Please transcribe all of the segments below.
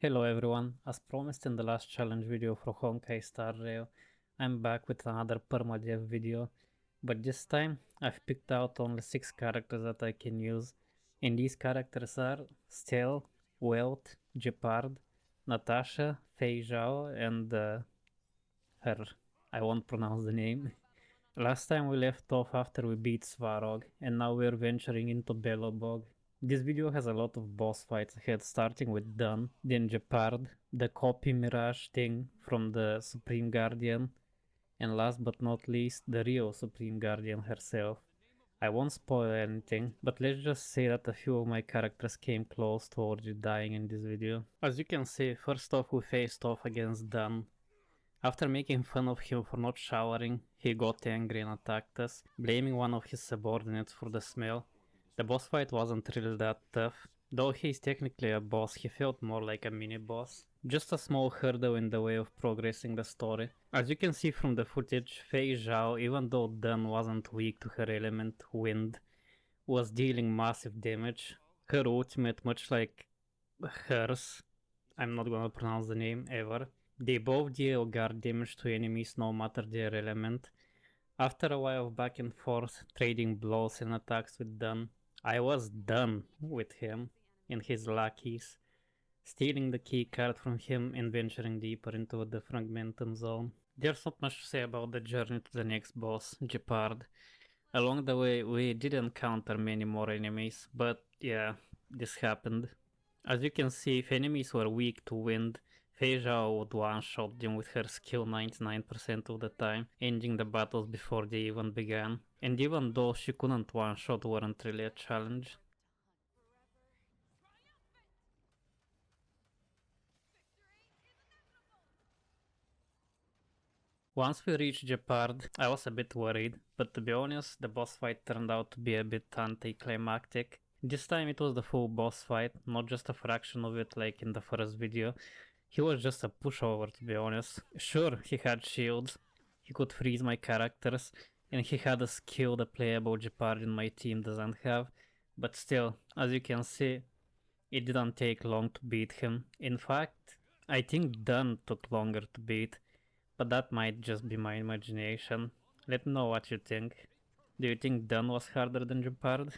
Hello everyone, as promised in the last challenge video for Honkai Star Rail, I'm back with another Permadeath video, but this time I've picked out only 6 characters that I can use, and these characters are Stel, Welt, Gepard, Natasha, Fei Zhao, and her, I won't pronounce the name. Last time we left off after we beat Svarog, and now we're venturing into Belobog. This video has a lot of boss fights ahead, starting with Dun, then Gepard, the copy Mirage thing from the Supreme Guardian, and last but not least, the real Supreme Guardian herself. I won't spoil anything, but let's just say that a few of my characters came close to already dying in this video. As you can see, first off we faced off against Dun. After making fun of him for not showering, he got angry and attacked us, blaming one of his subordinates for the smell. The boss fight wasn't really that tough. Though he is technically a boss, he felt more like a mini-boss. Just a small hurdle in the way of progressing the story. As you can see from the footage, Fei Zhao, even though Dun wasn't weak to her element, wind, was dealing massive damage. Her ultimate, much like hers, I'm not gonna pronounce the name ever, they both deal guard damage to enemies no matter their element. After a while of back and forth, trading blows and attacks with Dun, I was done with him and his lackeys, stealing the key card from him and venturing deeper into the Fragmentum zone. There's not much to say about the journey to the next boss, Gepard. Along the way, we did encounter many more enemies, but yeah, this happened. As you can see, if enemies were weak to wind, Fei Zhao would one-shot them with her skill 99% of the time, ending the battles before they even began. And even though she couldn't one-shot, weren't really a challenge. Once we reached Gepard, I was a bit worried, but to be honest, the boss fight turned out to be a bit anticlimactic. This time it was the full boss fight, not just a fraction of it like in the first video. He was just a pushover, to be honest. Sure, he had shields, he could freeze my characters, and he had a skill the playable Gepard in my team doesn't have, but still, as you can see, it didn't take long to beat him. In fact, I think Dun took longer to beat, but that might just be my imagination. Let me know what you think. Do you think Dun was harder than Gepard?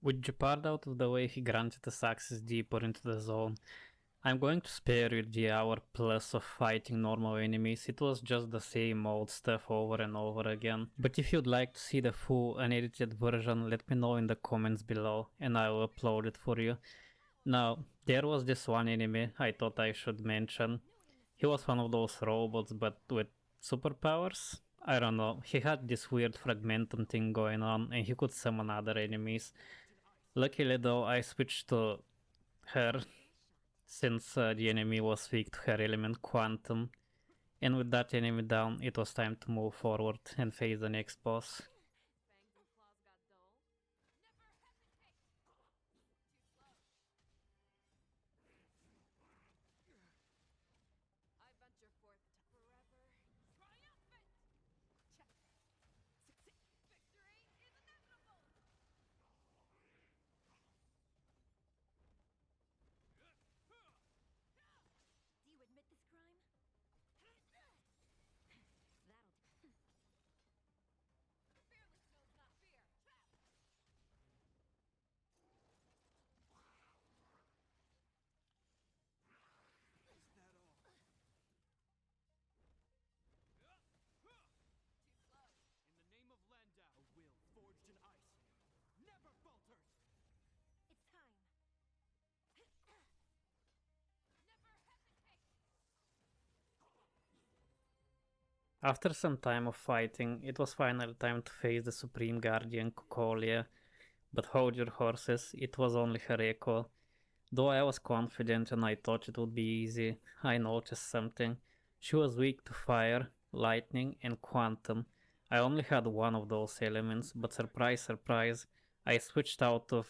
With Gepard out of the way, he granted us access deeper into the zone. I'm going to spare you the hour plus of fighting normal enemies, it was just the same old stuff over and over again. But if you'd like to see the full unedited version, let me know in the comments below and I will upload it for you. Now, there was this one enemy I thought I should mention. He was one of those robots but with superpowers? I don't know, he had this weird fragmentum thing going on and he could summon other enemies. Luckily though, I switched to her since the enemy was weak to her element Quantum, and with that enemy down, it was time to move forward and face the next boss. After some time of fighting, it was finally time to face the Supreme Guardian Cocolia, but hold your horses, it was only her echo. Though I was confident and I thought it would be easy, I noticed something. She was weak to fire, lightning, and quantum. I only had one of those elements, but surprise, surprise, I switched out of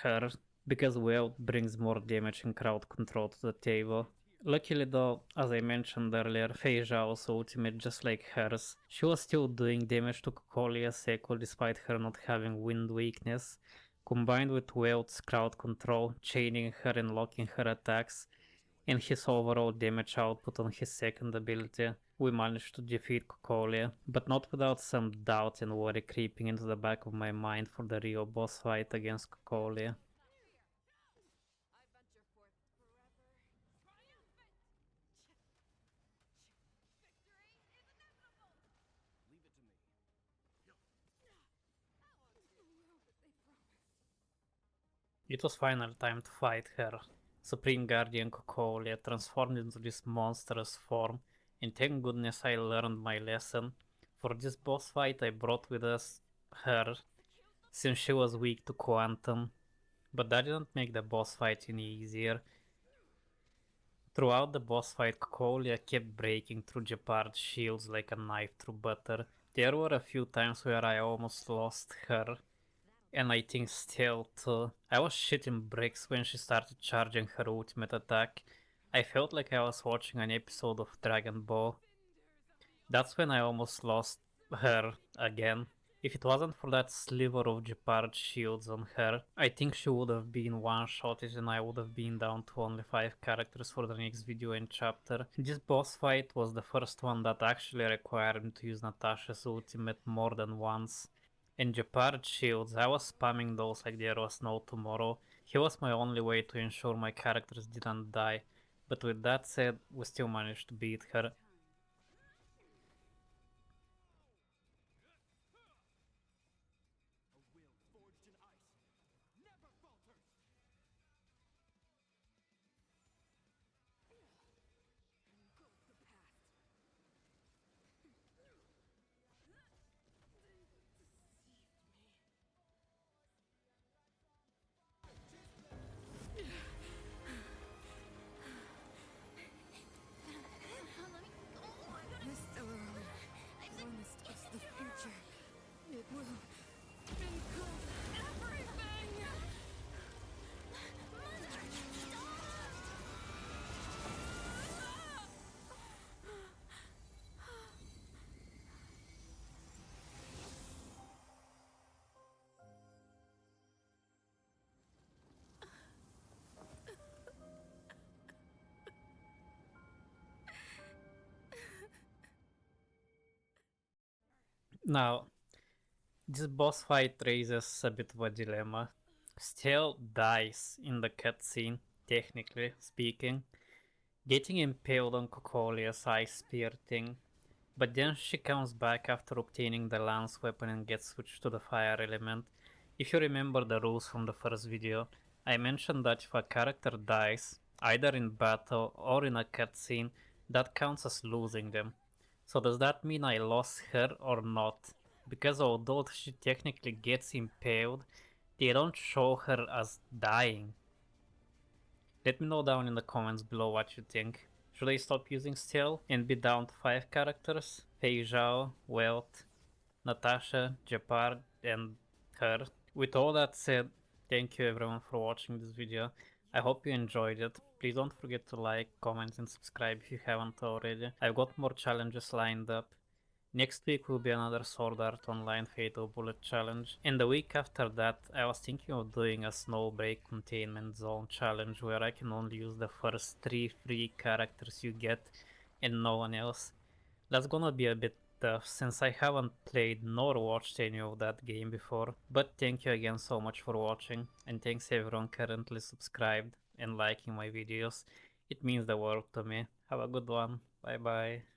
her because Wild brings more damage and crowd control to the table. Luckily though, as I mentioned earlier, Fei Zhao's ultimate, just like hers, she was still doing damage to Cocolia's echo despite her not having wind weakness. Combined with Wild's crowd control, chaining her and locking her attacks, and his overall damage output on his second ability, we managed to defeat Cocolia, but not without some doubt and worry creeping into the back of my mind for the real boss fight against Cocolia. It was final time to fight her. Supreme Guardian Cocolia transformed into this monstrous form, and thank goodness I learned my lesson. For this boss fight I brought with us her, since she was weak to Quantum, but that didn't make the boss fight any easier. Throughout the boss fight, Cocolia kept breaking through Gepard's shields like a knife through butter. There were a few times where I almost lost her, and I think still too. I was shitting bricks when she started charging her ultimate attack. I felt like I was watching an episode of Dragon Ball. That's when I almost lost her again. If it wasn't for that sliver of Gepard shields on her, I think she would have been one-shotted and I would have been down to only 5 characters for the next video and chapter. This boss fight was the first one that actually required me to use Natasha's ultimate more than once. And Gepard shields, I was spamming those like there was no tomorrow. He was my only way to ensure my characters didn't die. But with that said, we still managed to beat her. Mr. Warnest is the future. It will include everything. Now, this boss fight raises a bit of a dilemma. Still dies in the cutscene, technically speaking, getting impaled on Cocolia's ice spear thing, but then she comes back after obtaining the lance weapon and gets switched to the fire element. If you remember the rules from the first video, I mentioned that if a character dies, either in battle or in a cutscene, that counts as losing them. So does that mean I lost her or not? Because although she technically gets impaled, they don't show her as dying. Let me know down in the comments below what you think. Should I stop using Steel and be down to 5 characters? Fei Zhao, Welt, Natasha, Gepard, and her. With all that said, thank you everyone for watching this video. I hope you enjoyed it. Please don't forget to like, comment and subscribe if you haven't already. I've got more challenges lined up. Next week will be another Sword Art Online Fatal Bullet challenge, and the week after that I was thinking of doing a Snowbreak Containment Zone challenge where I can only use the first 3 free characters you get and no one else. That's gonna be a bit tough since I haven't played nor watched any of that game before, but thank you again so much for watching, and thanks everyone currently subscribed and liking my videos. It means the world to me. Have a good one. Bye bye.